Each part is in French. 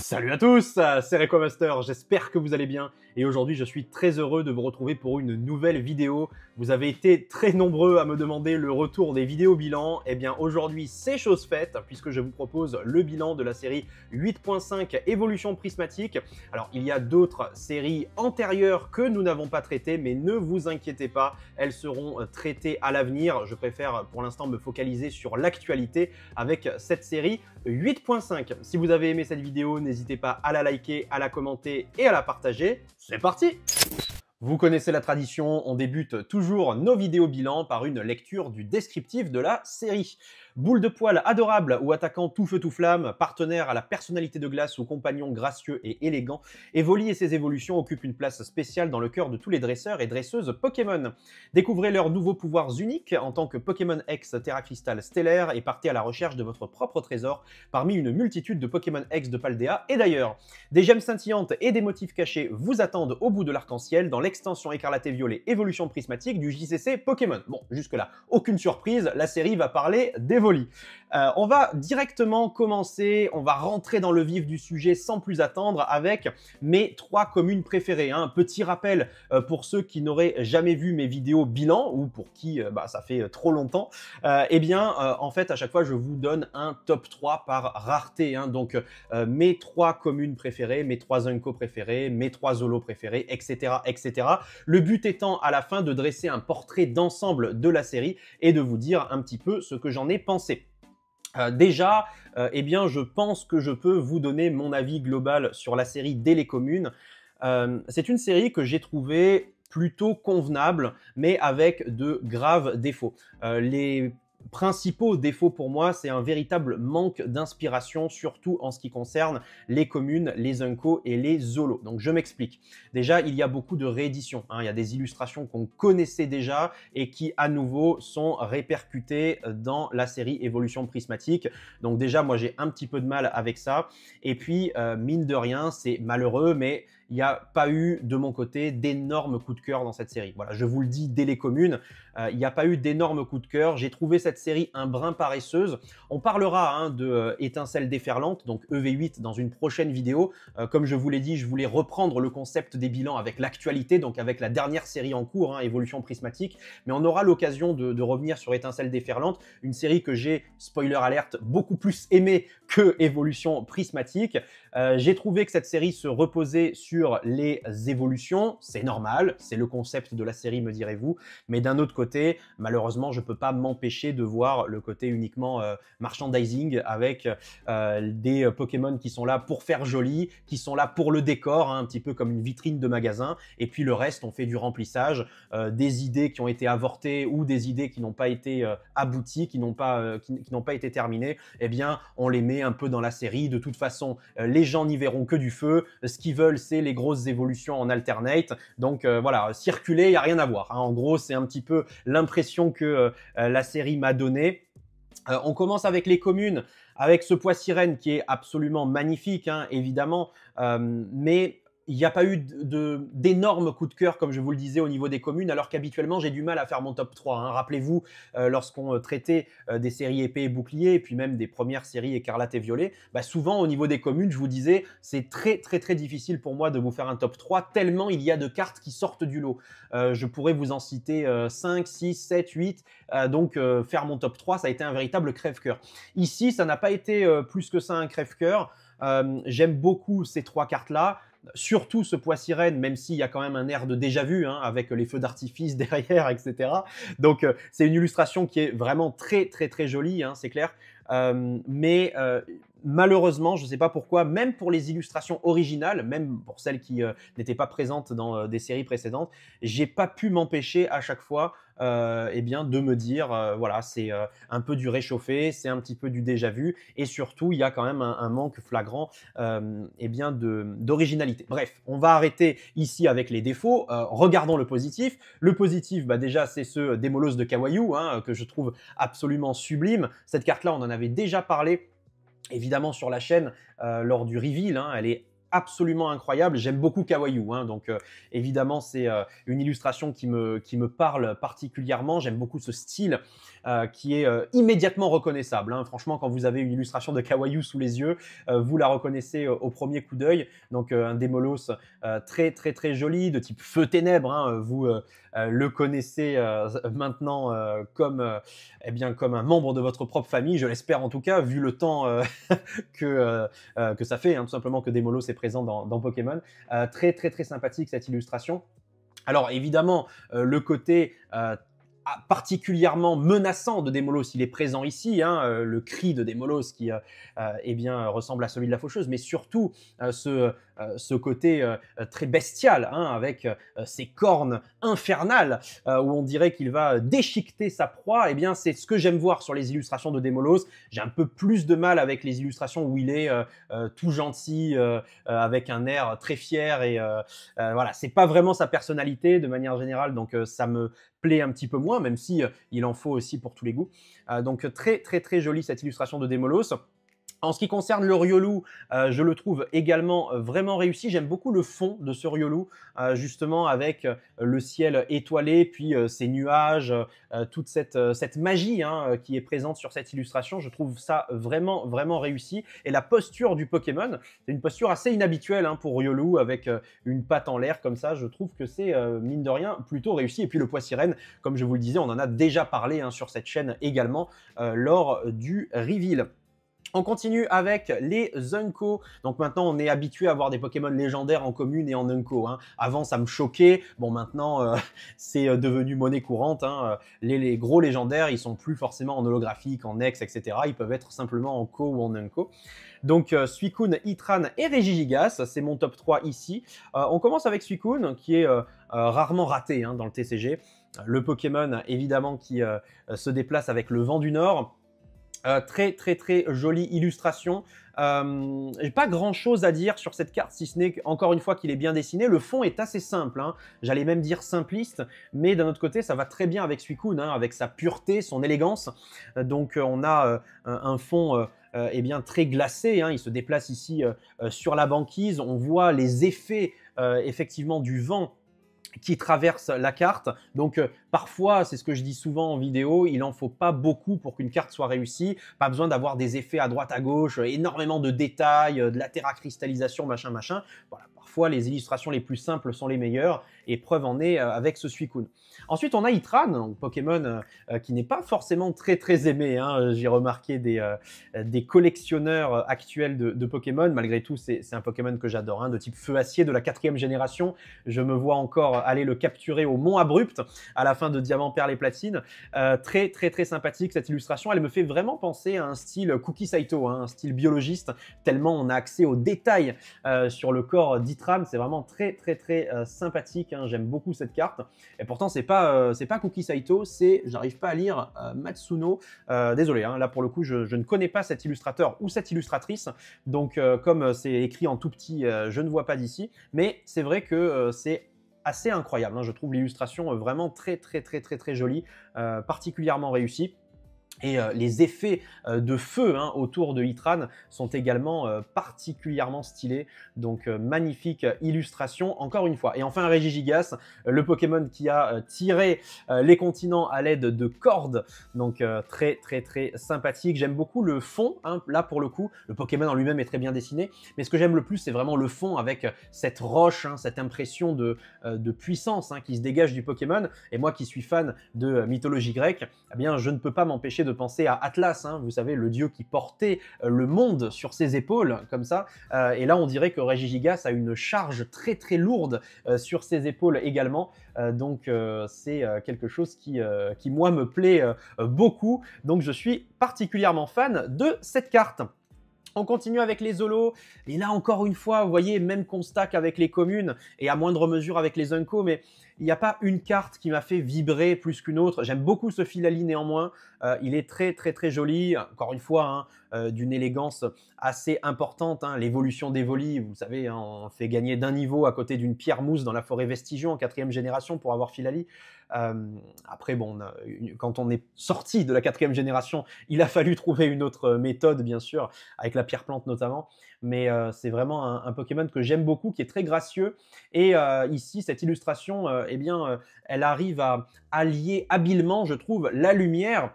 Salut à tous, c'est RequaMaster, j'espère que vous allez bien et aujourd'hui je suis très heureux de vous retrouver pour une nouvelle vidéo. Vous avez été très nombreux à me demander le retour des vidéos bilan, et bien aujourd'hui c'est chose faite puisque je vous propose le bilan de la série 8.5 Évolution Prismatique. Alors il y a d'autres séries antérieures que nous n'avons pas traitées, mais ne vous inquiétez pas, elles seront traitées à l'avenir. Je préfère pour l'instant me focaliser sur l'actualité avec cette série 8.5. Si vous avez aimé cette vidéo, n'hésitez pas à la liker, à la commenter et à la partager. C'est parti! Vous connaissez la tradition, on débute toujours nos vidéos bilan par une lecture du descriptif de la série. Boule de poil adorable ou attaquant tout feu tout flamme, partenaire à la personnalité de glace ou compagnon gracieux et élégant, Evoli et ses évolutions occupent une place spéciale dans le cœur de tous les dresseurs et dresseuses Pokémon. Découvrez leurs nouveaux pouvoirs uniques en tant que Pokémon X Terra Crystal stellaire et partez à la recherche de votre propre trésor parmi une multitude de Pokémon X de Paldea et d'ailleurs. Des gemmes scintillantes et des motifs cachés vous attendent au bout de l'arc-en-ciel dans l'extension écarlate et violet Évolution Prismatique du JCC Pokémon. Bon, jusque-là, aucune surprise, la série va parler d'Evoli. On va directement commencer, on va rentrer dans le vif du sujet sans plus attendre avec mes 3 communes préférées. Un petit rappel pour ceux qui n'auraient jamais vu mes vidéos bilan ou pour qui ça fait trop longtemps. En fait, à chaque fois, je vous donne un top 3 par rareté. Donc, mes 3 communes préférées, mes 3 Unco préférés, mes 3 Zolos préférés, etc., etc. Le but étant à la fin de dresser un portrait d'ensemble de la série et de vous dire un petit peu ce que j'en ai pensé. Je pense que je peux vous donner mon avis global sur la série dès les communes. C'est une série que j'ai trouvée plutôt convenable, mais avec de graves défauts. Les principaux défauts pour moi, c'est un véritable manque d'inspiration, surtout en ce qui concerne les communes, les Unco et les Zolos. Donc je m'explique. Déjà, il y a beaucoup de rééditions. Il y a des illustrations qu'on connaissait déjà et qui, à nouveau, sont répercutées dans la série Évolution Prismatique. Donc déjà, moi, j'ai un petit peu de mal avec ça. Et puis, mine de rien, c'est malheureux, mais il n'y a pas eu, de mon côté, d'énormes coups de cœur dans cette série. Voilà, je vous le dis dès les communes, il n'y a pas eu d'énormes coups de cœur. J'ai trouvé cette série un brin paresseuse. On parlera de Étincelle déferlante, donc EV8, dans une prochaine vidéo. Comme je vous l'ai dit, je voulais reprendre le concept des bilans avec l'actualité, donc avec la dernière série en cours, Évolution Prismatique. Mais on aura l'occasion de revenir sur Étincelle déferlante, une série que j'ai, spoiler alerte, beaucoup plus aimée que Évolution Prismatique. J'ai trouvé que cette série se reposait sur les évolutions, c'est normal, c'est le concept de la série, me direz-vous, mais d'un autre côté, malheureusement, je ne peux pas m'empêcher de voir le côté uniquement merchandising avec des Pokémon qui sont là pour faire joli, qui sont là pour le décor, un petit peu comme une vitrine de magasin, et puis le reste, on fait du remplissage, des idées qui ont été avortées ou des idées qui n'ont pas été abouties, qui n'ont pas été terminées, eh bien, on les met un peu dans la série. De toute façon, les gens n'y verront que du feu. Ce qu'ils veulent, c'est les grosses évolutions en alternate. Donc voilà, circuler, il n'y a rien à voir. En gros, c'est un petit peu l'impression que la série m'a donnée. On commence avec les communes, avec ce poids sirène qui est absolument magnifique, évidemment, mais il n'y a pas eu d'énormes coups de cœur, comme je vous le disais, au niveau des communes, alors qu'habituellement, j'ai du mal à faire mon top 3. Rappelez-vous, lorsqu'on traitait des séries épée et bouclier, et puis même des premières séries écarlate et violet, souvent, au niveau des communes, je vous disais, c'est très, très, très difficile pour moi de vous faire un top 3, tellement il y a de cartes qui sortent du lot. Je pourrais vous en citer 5, 6, 7, 8, donc faire mon top 3, ça a été un véritable crève-cœur. Ici, ça n'a pas été plus que ça un crève-cœur. J'aime beaucoup ces 3 cartes-là. Surtout ce poids sirène, même s'il y a quand même un air de déjà-vu, avec les feux d'artifice derrière, etc. Donc, c'est une illustration qui est vraiment très, très, très jolie, c'est clair. Malheureusement, je ne sais pas pourquoi, même pour les illustrations originales, même pour celles qui n'étaient pas présentes dans des séries précédentes, j'ai pas pu m'empêcher à chaque fois de me dire, voilà, c'est un peu du réchauffé, c'est un petit peu du déjà-vu, et surtout, il y a quand même un manque flagrant d'originalité. Bref, on va arrêter ici avec les défauts. Regardons le positif. Le positif, déjà, c'est ce Démolos de Kawaii, que je trouve absolument sublime. Cette carte-là, on en avait déjà parlé évidemment sur la chaîne lors du reveal, elle est absolument incroyable. J'aime beaucoup Kawaii, hein, donc évidemment, c'est une illustration qui me parle particulièrement. J'aime beaucoup ce style qui est immédiatement reconnaissable, hein. Franchement, quand vous avez une illustration de Kawaii sous les yeux, vous la reconnaissez au premier coup d'œil. Donc, un Démolos très, très, très joli, de type feu ténèbres, hein. Vous le connaissez maintenant eh bien, comme un membre de votre propre famille, je l'espère en tout cas, vu le temps que ça fait, hein, tout simplement que Démolos est présent dans Pokémon. Très, très, très sympathique cette illustration. Alors évidemment, le côté particulièrement menaçant de Démolos, il est présent ici, hein, le cri de Démolos qui eh bien, ressemble à celui de la faucheuse, mais surtout ce côté très bestial, hein, avec ses cornes infernales, où on dirait qu'il va déchiqueter sa proie. Eh bien, c'est ce que j'aime voir sur les illustrations de Démolos. J'ai un peu plus de mal avec les illustrations où il est tout gentil, avec un air très fier, et voilà, c'est pas vraiment sa personnalité de manière générale, donc ça me plaît un petit peu moins, même si il en faut aussi pour tous les goûts. Donc très très très jolie cette illustration de Démolos. En ce qui concerne le Riolu, je le trouve également vraiment réussi. J'aime beaucoup le fond de ce Riolu, justement avec le ciel étoilé, puis ces nuages, toute cette magie, hein, qui est présente sur cette illustration. Je trouve ça vraiment, vraiment réussi. Et la posture du Pokémon, c'est une posture assez inhabituelle, hein, pour Riolu, avec une patte en l'air comme ça. Je trouve que c'est, mine de rien, plutôt réussi. Et puis le Poissirène, comme je vous le disais, on en a déjà parlé, hein, sur cette chaîne également, lors du reveal. On continue avec les Unco. Donc maintenant, on est habitué à voir des Pokémon légendaires en commune et en Unco, hein. Avant, ça me choquait. Bon, maintenant, c'est devenu monnaie courante, hein. Les gros légendaires, ils sont plus forcément en holographique, en X, etc. Ils peuvent être simplement en Co ou en Unco. Donc, Suicune, Heatran et Regigigas, c'est mon top 3 ici. On commence avec Suicune, qui est rarement raté, hein, dans le TCG. Le Pokémon, évidemment, qui se déplace avec le vent du Nord. Très très très jolie illustration. J'ai pas grand chose à dire sur cette carte, si ce n'est encore une fois qu'il est bien dessiné. Le fond est assez simple, hein. J'allais même dire simpliste, mais d'un autre côté ça va très bien avec Suicune, hein, avec sa pureté, son élégance. Donc on a un fond eh bien, très glacé, hein. Il se déplace ici sur la banquise. On voit les effets effectivement du vent qui traverse la carte. Donc parfois, c'est ce que je dis souvent en vidéo, il en faut pas beaucoup pour qu'une carte soit réussie. Pas besoin d'avoir des effets à droite à gauche, énormément de détails, de la terracristallisation, machin, machin. Voilà, parfois les illustrations les plus simples sont les meilleures, et preuve en est avec ce Suicune. Ensuite, on a Heatran, un Pokémon qui n'est pas forcément très très aimé, hein. J'ai remarqué des collectionneurs actuels de Pokémon. Malgré tout, c'est un Pokémon que j'adore, hein, de type feu acier de la 4e génération. Je me vois encore aller le capturer au Mont Abrupt à la fin de Diamant, Perle et Platine. Très très très sympathique cette illustration. Elle me fait vraiment penser à un style Cookie Saito, hein, un style biologiste, tellement on a accès aux détails sur le corps d'Heatran. C'est vraiment très très très sympathique, hein. J'aime beaucoup cette carte. Et pourtant, c'est pas Cookie Saito, j'arrive pas à lire Matsuno. Désolé, hein, là pour le coup, je ne connais pas cet illustrateur ou cette illustratrice. Donc, comme c'est écrit en tout petit, je ne vois pas d'ici. Mais c'est vrai que c'est assez incroyable, hein. Je trouve l'illustration vraiment très très très très très jolie, particulièrement réussie. Et les effets de feu, hein, autour de Heatran sont également particulièrement stylés. Donc magnifique illustration encore une fois. Et enfin Regigigas, le Pokémon qui a tiré les continents à l'aide de cordes. Donc très très très sympathique. J'aime beaucoup le fond, hein, là pour le coup. Le Pokémon en lui-même est très bien dessiné. Mais ce que j'aime le plus, c'est vraiment le fond avec cette roche, hein, cette impression de puissance, hein, qui se dégage du Pokémon. Et moi qui suis fan de mythologie grecque, eh bien je ne peux pas m'empêcher de penser à Atlas, hein, vous savez, le dieu qui portait le monde sur ses épaules, comme ça. Et là, on dirait que Regigigas a une charge très très lourde sur ses épaules également. Donc, c'est quelque chose qui moi, me plaît beaucoup. Donc, je suis particulièrement fan de cette carte. On continue avec les Zolos, et là encore une fois, vous voyez, même constat qu'avec les communes, et à moindre mesure avec les Unco, mais il n'y a pas une carte qui m'a fait vibrer plus qu'une autre. J'aime beaucoup ce Filali néanmoins, il est très très très joli, encore une fois, hein, d'une élégance assez importante, hein. L'évolution d'Evoli, vous savez, hein, on fait gagner d'un niveau à côté d'une pierre mousse dans la forêt Vestigion en 4e génération pour avoir Filali. Après, bon, quand on est sorti de la 4e génération, il a fallu trouver une autre méthode, bien sûr, avec la pierre plante notamment. Mais c'est vraiment un Pokémon que j'aime beaucoup, qui est très gracieux. Et ici, cette illustration, eh bien, elle arrive à allier habilement, je trouve, la lumière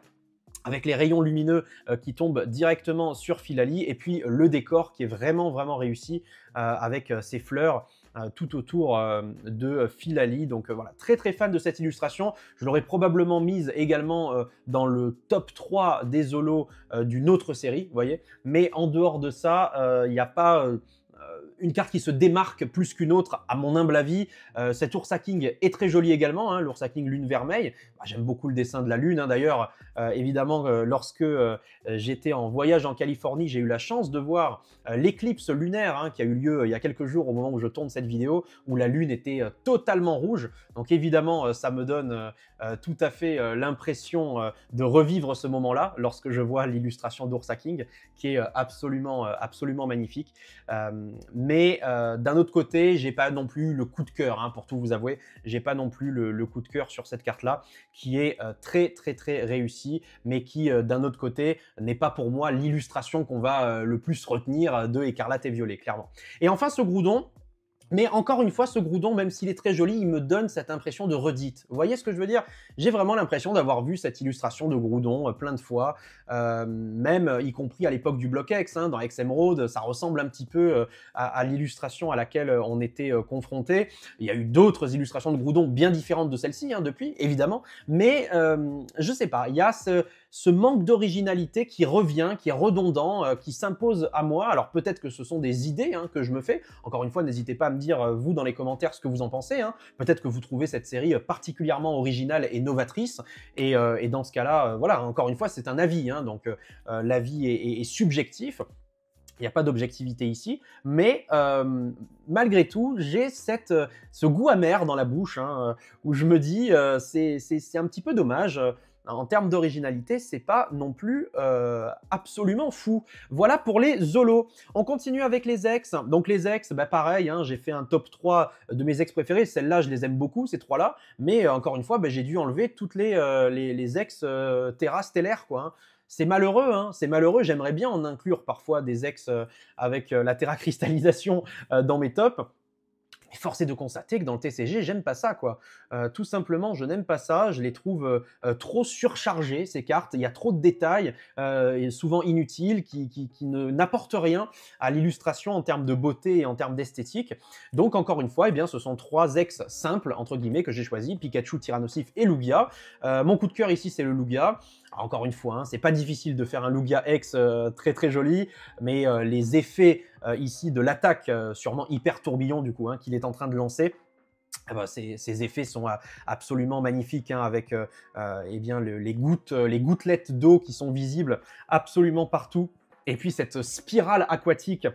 avec les rayons lumineux qui tombent directement sur Philali, et puis le décor qui est vraiment, vraiment réussi avec ces fleurs tout autour de Philali. Donc voilà, très très fan de cette illustration. Je l'aurais probablement mise également dans le top 3 des holos d'une autre série, vous voyez. Mais en dehors de ça, il n'y a pas une carte qui se démarque plus qu'une autre, à mon humble avis. Cet Ursa King est très joli également, hein, l'Ursa King Lune Vermeille. Bah, j'aime beaucoup le dessin de la Lune, hein. D'ailleurs, évidemment, lorsque j'étais en voyage en Californie, j'ai eu la chance de voir l'éclipse lunaire hein, qui a eu lieu il y a quelques jours au moment où je tourne cette vidéo, où la Lune était totalement rouge. Donc évidemment, ça me donne tout à fait l'impression de revivre ce moment-là lorsque je vois l'illustration d'Ursa King, qui est absolument, absolument magnifique. Mais d'un autre côté, j'ai pas non plus le coup de cœur, hein, pour tout vous avouer. J'ai pas non plus le coup de cœur sur cette carte-là, qui est très très très réussie, mais qui d'un autre côté n'est pas pour moi l'illustration qu'on va le plus retenir de Écarlate et Violet, clairement. Et enfin, ce Groudon. Mais encore une fois, ce Groudon, même s'il est très joli, il me donne cette impression de redite. Vous voyez ce que je veux dire? J'ai vraiment l'impression d'avoir vu cette illustration de Groudon plein de fois, même y compris à l'époque du Block X, hein, dans X Emerald, ça ressemble un petit peu à l'illustration à laquelle on était confronté. Il y a eu d'autres illustrations de Groudon bien différentes de celle-ci, hein, depuis, évidemment, mais je sais pas, il y a ce manque d'originalité qui revient, qui est redondant, qui s'impose à moi. Alors peut-être que ce sont des idées hein, que je me fais. Encore une fois, n'hésitez pas à me dire, vous, dans les commentaires, ce que vous en pensez. Hein. Peut-être que vous trouvez cette série particulièrement originale et novatrice. Et dans ce cas-là, voilà, encore une fois, c'est un avis. Hein, donc l'avis est subjectif. Il n'y a pas d'objectivité ici, mais malgré tout, j'ai ce goût amer dans la bouche, hein, où je me dis, c'est un petit peu dommage. En termes d'originalité, c'est pas non plus absolument fou. Voilà pour les Zolos. On continue avec les ex. Donc les ex, bah pareil, hein, j'ai fait un top 3 de mes ex préférés. Celles-là, je les aime beaucoup, ces trois-là. Mais encore une fois, bah, j'ai dû enlever toutes les ex Terra stellaires, quoi. Hein. C'est malheureux, hein, c'est malheureux. J'aimerais bien en inclure parfois des ex avec la Terra cristallisation dans mes tops. Mais force est de constater que dans le TCG, j'aime pas ça, quoi. Tout simplement, je n'aime pas ça. Je les trouve trop surchargées, ces cartes. Il y a trop de détails, et souvent inutiles, qui n'apportent rien à l'illustration en termes de beauté et en termes d'esthétique. Donc, encore une fois, eh bien, ce sont 3 ex simples, entre guillemets, que j'ai choisis. Pikachu, Tyrannosif et Lugia. Mon coup de cœur ici, c'est le Lugia. Encore une fois, hein, c'est pas difficile de faire un Lugia X très très joli, mais les effets ici de l'attaque, sûrement hyper tourbillon du coup, hein, qu'il est en train de lancer, eh ben, ces effets sont absolument magnifiques, hein, avec eh bien, les gouttelettes d'eau qui sont visibles absolument partout, et puis cette spirale aquatique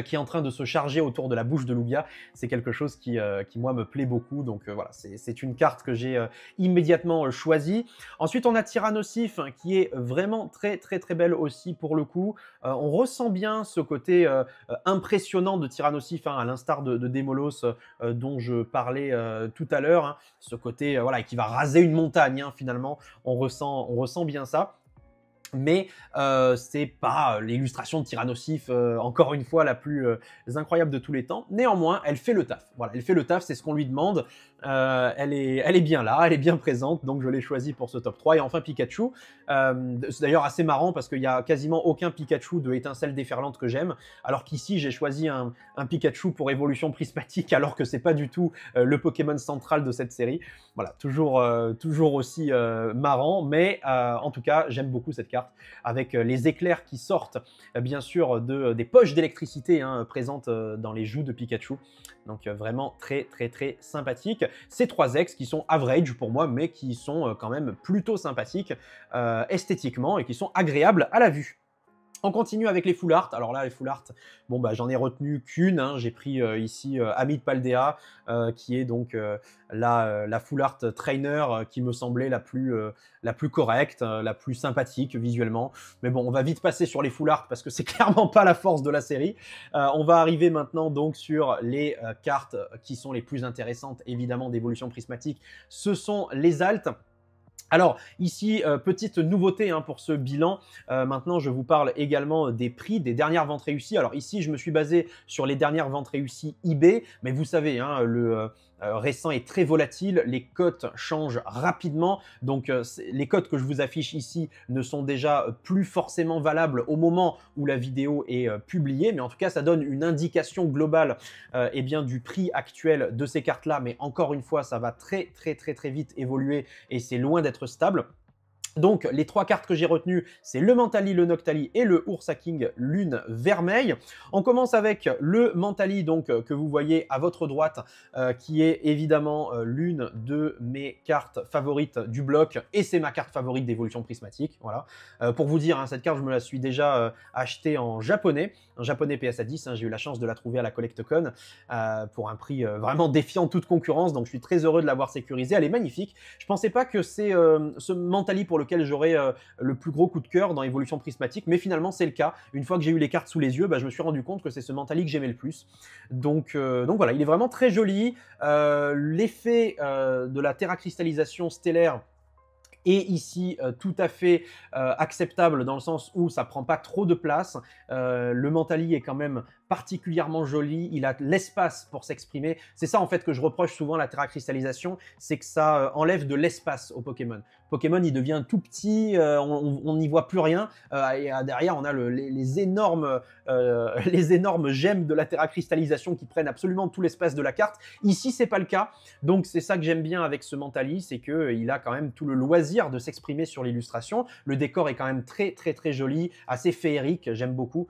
qui est en train de se charger autour de la bouche de Lugia. C'est quelque chose qui moi, me plaît beaucoup. Donc voilà, c'est une carte que j'ai immédiatement choisie. Ensuite, on a Tyrannosif, hein, qui est vraiment très, très, très belle aussi pour le coup. On ressent bien ce côté impressionnant de Tyrannosif, hein, à l'instar de Démolos, dont je parlais tout à l'heure. Hein. Ce côté voilà, qui va raser une montagne, hein, finalement. On ressent bien ça. Mais c'est pas l'illustration de Tyrannosif, encore une fois, la plus incroyable de tous les temps. Néanmoins, elle fait le taf. Voilà, elle fait le taf, c'est ce qu'on lui demande. Elle est bien là, elle est bien présente, donc je l'ai choisie pour ce top 3. Et enfin, Pikachu. C'est d'ailleurs assez marrant parce qu'il n'y a quasiment aucun Pikachu de Étincelle déferlante que j'aime, alors qu'ici, j'ai choisi un Pikachu pour évolution prismatique, alors que c'est pas du tout le Pokémon central de cette série. Voilà, toujours aussi marrant, mais en tout cas, j'aime beaucoup cette carte, avec les éclairs qui sortent, bien sûr, des poches d'électricité hein, présentes dans les joues de Pikachu. Donc vraiment très très très sympathique. Ces 3 ex qui sont average pour moi, mais qui sont quand même plutôt sympathiques esthétiquement et qui sont agréables à la vue. On continue avec les full art. Alors là, les full art, bon bah j'en ai retenu qu'une, hein. J'ai pris ici Hamid Paldea, qui est donc la full art trainer qui me semblait la plus correcte, la plus sympathique visuellement. Mais bon, on va vite passer sur les full art parce que c'est clairement pas la force de la série. On va arriver maintenant donc sur les cartes qui sont les plus intéressantes, évidemment, d'évolution prismatique. Ce sont les altes. Alors ici, petite nouveauté hein, pour ce bilan, maintenant je vous parle également des prix des dernières ventes réussies. Alors ici je me suis basé sur les dernières ventes réussies eBay, mais vous savez, hein, le récent est très volatile, les cotes changent rapidement, donc les cotes que je vous affiche ici ne sont déjà plus forcément valables au moment où la vidéo est publiée, mais en tout cas ça donne une indication globale eh bien, du prix actuel de ces cartes-là, mais encore une fois ça va très vite évoluer et c'est loin d'être stable. Donc, les trois cartes que j'ai retenues, c'est le Mentali, le Noctali et le Ursa King Lune Vermeille. On commence avec le Mentali, donc, que vous voyez à votre droite, qui est évidemment l'une de mes cartes favorites du bloc, et c'est ma carte favorite d'évolution prismatique. Voilà. Pour vous dire, hein, cette carte, je me la suis déjà achetée en japonais PSA 10. Hein, j'ai eu la chance de la trouver à la CollectCon pour un prix vraiment défiant toute concurrence, donc je suis très heureux de l'avoir sécurisée. Elle est magnifique. Je pensais pas que c'est ce Mentali pour lequel j'aurais le plus gros coup de cœur dans Évolution Prismatique, mais finalement c'est le cas. Une fois que j'ai eu les cartes sous les yeux, bah, je me suis rendu compte que c'est ce Mentali que j'aimais le plus. Donc voilà, il est vraiment très joli. L'effet de la terracristallisation stellaire est ici tout à fait acceptable dans le sens où ça prend pas trop de place. Le Mentali est quand même particulièrement joli, il a l'espace pour s'exprimer. C'est ça en fait que je reproche souvent à la terracristallisation, c'est que ça enlève de l'espace au Pokémon. Pokémon il devient tout petit, on n'y voit plus rien, et derrière on a les énormes gemmes de la terracristallisation qui prennent absolument tout l'espace de la carte. Ici c'est pas le cas, donc c'est ça que j'aime bien avec ce Mentali, c'est qu'il a quand même tout le loisir de s'exprimer sur l'illustration. Le décor est quand même très joli, assez féerique, j'aime beaucoup.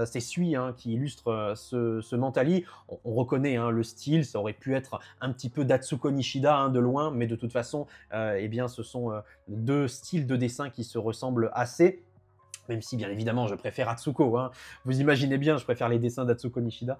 C'est Sui hein, qui illustre ce Mentali. On reconnaît hein, le style, ça aurait pu être un petit peu d'Atsuko Nishida hein, de loin, mais de toute façon, eh bien, ce sont deux styles de dessin qui se ressemblent assez. Même si, bien évidemment, je préfère Atsuko. Hein. Vous imaginez bien, je préfère les dessins d'Atsuko Nishida.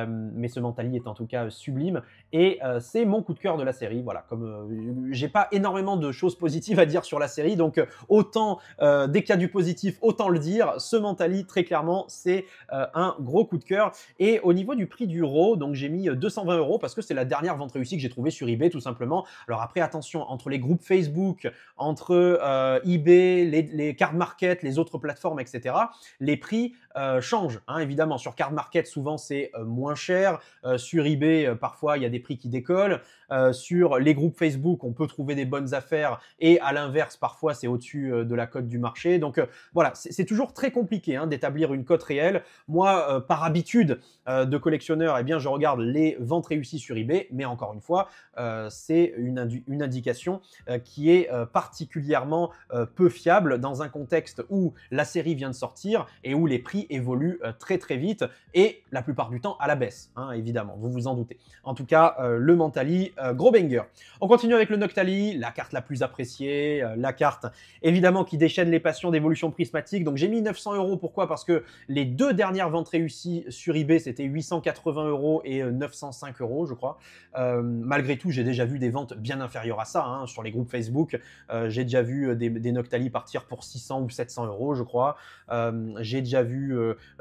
Mais ce Mentali est en tout cas sublime. Et c'est mon coup de cœur de la série. Voilà, comme j'ai pas énormément de choses positives à dire sur la série. Donc, autant, dès qu'il y a du positif, autant le dire. Ce Mentali, très clairement, c'est un gros coup de cœur. Et au niveau du prix du RAW, donc j'ai mis 220 € parce que c'est la dernière vente réussie que j'ai trouvée sur eBay, tout simplement. Alors après, attention, entre les groupes Facebook, entre eBay, les card market, les autres plateformes, etc., les prix changent, hein, évidemment. Sur Card Market, souvent, c'est moins cher. Sur eBay, parfois, il y a des prix qui décollent. Sur les groupes Facebook, on peut trouver des bonnes affaires et à l'inverse, parfois, c'est au-dessus de la cote du marché. Donc, voilà, c'est toujours très compliqué hein, d'établir une cote réelle. Moi, par habitude de collectionneur, eh bien, je regarde les ventes réussies sur eBay, mais encore une fois, c'est une indication qui est particulièrement peu fiable dans un contexte où la série vient de sortir et où les prix évoluent très vite et la plupart du temps à la baisse, hein, évidemment, vous vous en doutez. En tout cas, le Mentali, gros banger. On continue avec le Noctali, la carte la plus appréciée, la carte évidemment qui déchaîne les passions d'évolution prismatique. Donc j'ai mis 900 €, pourquoi? Parce que les deux dernières ventes réussies sur eBay, c'était 880 € et 905 €, je crois. Malgré tout, j'ai déjà vu des ventes bien inférieures à ça, hein, sur les groupes Facebook. J'ai déjà vu des Noctali partir pour 600 ou 700 €, je crois. J'ai déjà vu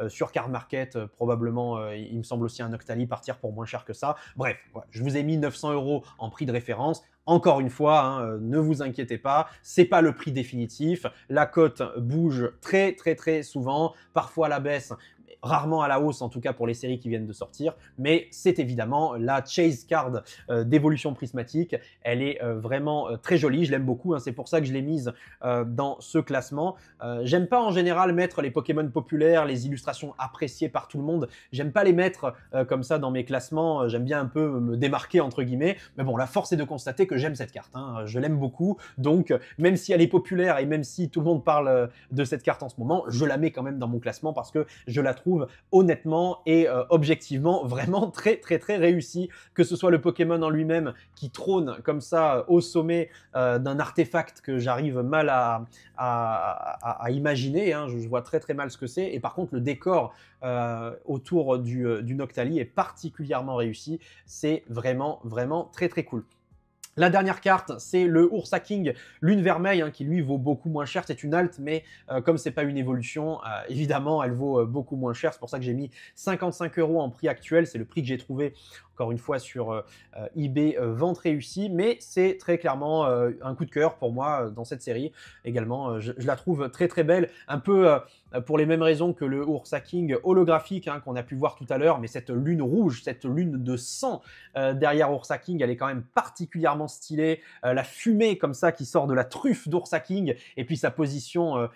sur Card Market, probablement, il me semble aussi un Noctali partir pour moins cher que ça. Bref, voilà, je vous ai mis 900 € en prix de référence. Encore une fois, hein, ne vous inquiétez pas, c'est pas le prix définitif. La cote bouge très souvent, parfois à la baisse, rarement à la hausse, en tout cas pour les séries qui viennent de sortir, mais c'est évidemment la chase card d'évolution prismatique. Elle est vraiment très jolie, je l'aime beaucoup, hein, c'est pour ça que je l'ai mise dans ce classement. J'aime pas en général mettre les Pokémon populaires, les illustrations appréciées par tout le monde, j'aime pas les mettre comme ça dans mes classements, j'aime bien un peu me démarquer entre guillemets, mais bon, la force est de constater que j'aime cette carte, hein, je l'aime beaucoup, donc même si elle est populaire et même si tout le monde parle de cette carte en ce moment, je la mets quand même dans mon classement parce que je la trouve trouve honnêtement et objectivement vraiment très très très réussi, que ce soit le Pokémon en lui-même qui trône comme ça au sommet d'un artefact que j'arrive mal à imaginer, hein. Je vois très très mal ce que c'est, et par contre le décor autour du Noctali est particulièrement réussi, c'est vraiment vraiment très très cool. La dernière carte, c'est le Ursa King Lune Vermeille, hein, qui lui vaut beaucoup moins cher. C'est une alt, mais comme c'est pas une évolution, évidemment, elle vaut beaucoup moins cher. C'est pour ça que j'ai mis 55 € en prix actuel. C'est le prix que j'ai trouvé, encore une fois, sur eBay, vente réussie. Mais c'est très clairement un coup de cœur pour moi dans cette série. Également, je la trouve très très belle. Un peu pour les mêmes raisons que le Ursa King holographique, hein, qu'on a pu voir tout à l'heure. Mais cette lune rouge, cette lune de sang derrière Ursa King, elle est quand même particulièrement stylée. La fumée comme ça qui sort de la truffe d'Ursa King, et puis sa position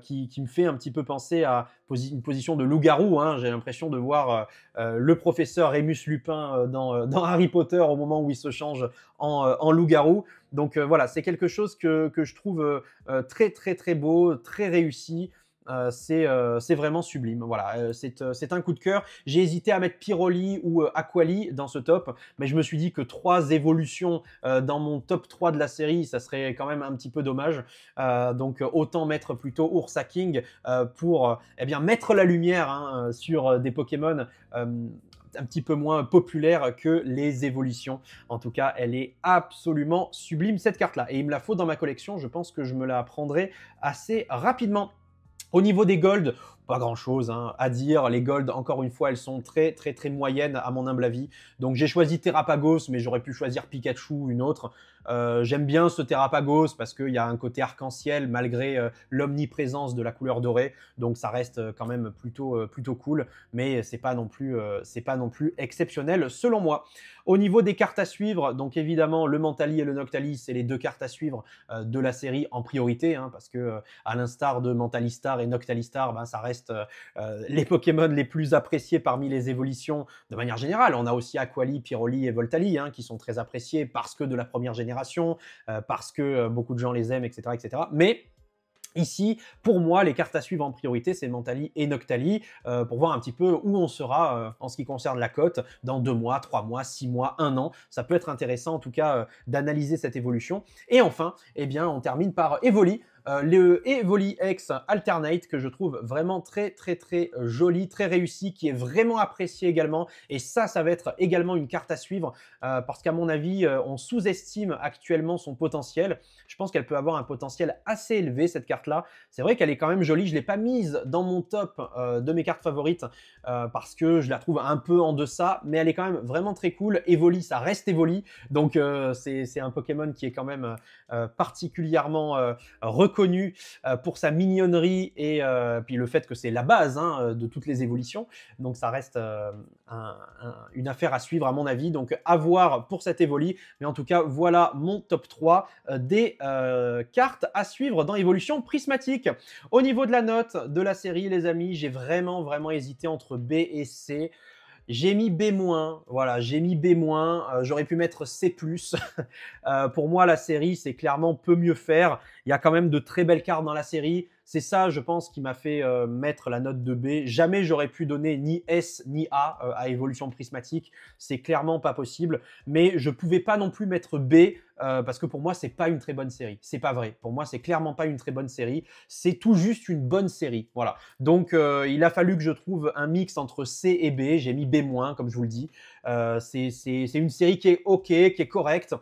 qui me fait un petit peu penser à une position de loup-garou, hein. J'ai l'impression de voir le professeur Remus Lupin dans Harry Potter au moment où il se change en loup-garou. Donc voilà, c'est quelque chose que je trouve très très très beau, très réussi. C'est vraiment sublime. Voilà, c'est un coup de cœur. J'ai hésité à mettre Pyroli ou Aquali dans ce top, mais je me suis dit que 3 évolutions dans mon top 3 de la série, ça serait quand même un petit peu dommage. Donc autant mettre plutôt Ursa King pour eh bien, mettre la lumière, hein, sur des Pokémon un petit peu moins populaires que les évolutions. En tout cas, elle est absolument sublime, cette carte-là. Et il me la faut dans ma collection. Je pense que je me la prendrai assez rapidement. Au niveau des golds, pas grand chose, hein, à dire. Les golds, encore une fois, elles sont très très très moyennes à mon humble avis. Donc j'ai choisi Terrapagos, mais j'aurais pu choisir Pikachu ou une autre. J'aime bien ce Terrapagos parce qu'il y a un côté arc-en-ciel malgré l'omniprésence de la couleur dorée. Donc ça reste quand même plutôt cool, mais c'est pas non plus exceptionnel selon moi. Au niveau des cartes à suivre, donc évidemment le Mentali et le Noctali, c'est les 2 cartes à suivre de la série en priorité, hein, parce que à l'instar de Mentalistar et Noctalistar, ben, ça reste les Pokémon les plus appréciés parmi les évolutions de manière générale. On a aussi Aquali, Pyroli et Voltali, hein, qui sont très appréciés parce que de la première génération, parce que beaucoup de gens les aiment, etc., etc. Mais ici, pour moi, les cartes à suivre en priorité, c'est Mentali et Noctali, pour voir un petit peu où on sera en ce qui concerne la cote dans 2 mois, 3 mois, 6 mois, 1 an. Ça peut être intéressant en tout cas d'analyser cette évolution. Et enfin, eh bien, on termine par Evoli. Le Evoli X Alternate que je trouve vraiment très très très joli, très réussi, qui est vraiment apprécié également, et ça va être également une carte à suivre parce qu'à mon avis on sous-estime actuellement son potentiel. Je pense qu'elle peut avoir un potentiel assez élevé, cette carte là. C'est vrai qu'elle est quand même jolie, je l'ai pas mise dans mon top de mes cartes favorites parce que je la trouve un peu en deçà, mais elle est quand même vraiment très cool. Evoli, ça reste Evoli, donc c'est un Pokémon qui est quand même particulièrement reconnu pour sa mignonnerie et puis le fait que c'est la base, hein, de toutes les évolutions. Donc ça reste une affaire à suivre à mon avis. Donc à voir pour cette Evoli. Mais en tout cas, voilà mon top 3 des cartes à suivre dans Évolution Prismatique. Au niveau de la note de la série, les amis, j'ai vraiment hésité entre B et C. J'ai mis B-, voilà, j'ai mis B-, j'aurais pu mettre C+. Pour moi, la série, c'est clairement peut mieux faire. Il y a quand même de très belles cartes dans la série. C'est ça, je pense, qui m'a fait mettre la note de B. Jamais j'aurais pu donner ni S ni A à Évolution Prismatique. C'est clairement pas possible. Mais je pouvais pas non plus mettre B parce que pour moi, c'est pas une très bonne série. C'est pas vrai. Pour moi, c'est clairement pas une très bonne série. C'est tout juste une bonne série. Voilà. Donc, il a fallu que je trouve un mix entre C et B. J'ai mis B-, comme je vous le dis. C'est une série qui est OK, qui est correcte.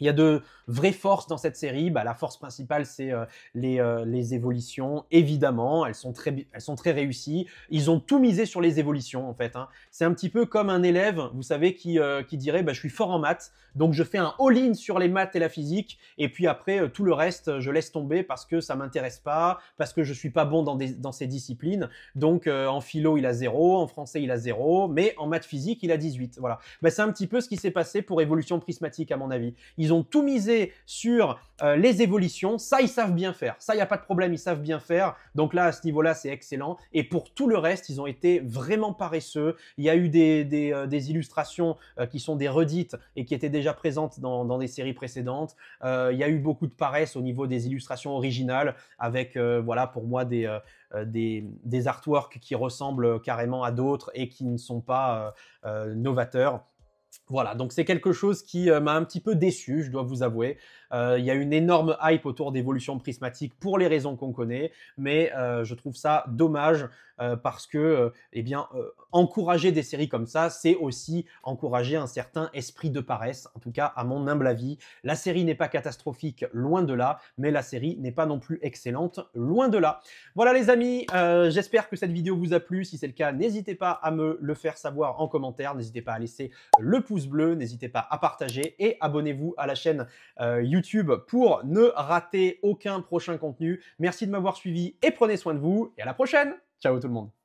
Il y a de vraies forces dans cette série. Bah, la force principale, c'est les évolutions. Évidemment, elles sont très réussies. Ils ont tout misé sur les évolutions, en fait, hein. C'est un petit peu comme un élève, vous savez, qui dirait bah, « je suis fort en maths, donc je fais un all-in sur les maths et la physique, et puis après, tout le reste, je laisse tomber parce que ça m'intéresse pas, parce que je suis pas bon dans ces disciplines. Donc, en philo, il a 0, en français, il a 0, mais en maths physique, il a 18. » Voilà. Bah, c'est un petit peu ce qui s'est passé pour Évolution Prismatique, à mon avis. Ils Ils ont tout misé sur les évolutions. Ça, ils savent bien faire. Ça, il n'y a pas de problème, ils savent bien faire. Donc là, à ce niveau-là, c'est excellent. Et pour tout le reste, ils ont été vraiment paresseux. Il y a eu des illustrations qui sont des redites et qui étaient déjà présentes dans des séries précédentes. Il y a eu beaucoup de paresse au niveau des illustrations originales avec, voilà, pour moi, des artworks qui ressemblent carrément à d'autres et qui ne sont pas novateurs. Voilà, donc c'est quelque chose qui m'a un petit peu déçu, je dois vous avouer. Il y a une énorme hype autour d'Evolution Prismatique pour les raisons qu'on connaît, mais je trouve ça dommage parce que, eh bien, encourager des séries comme ça, c'est aussi encourager un certain esprit de paresse, en tout cas à mon humble avis. La série n'est pas catastrophique, loin de là, mais la série n'est pas non plus excellente, loin de là. Voilà les amis, j'espère que cette vidéo vous a plu. Si c'est le cas, n'hésitez pas à me le faire savoir en commentaire, n'hésitez pas à laisser le pouce bleu, n'hésitez pas à partager et abonnez-vous à la chaîne YouTube pour ne rater aucun prochain contenu. Merci de m'avoir suivi et prenez soin de vous et à la prochaine. Ciao tout le monde.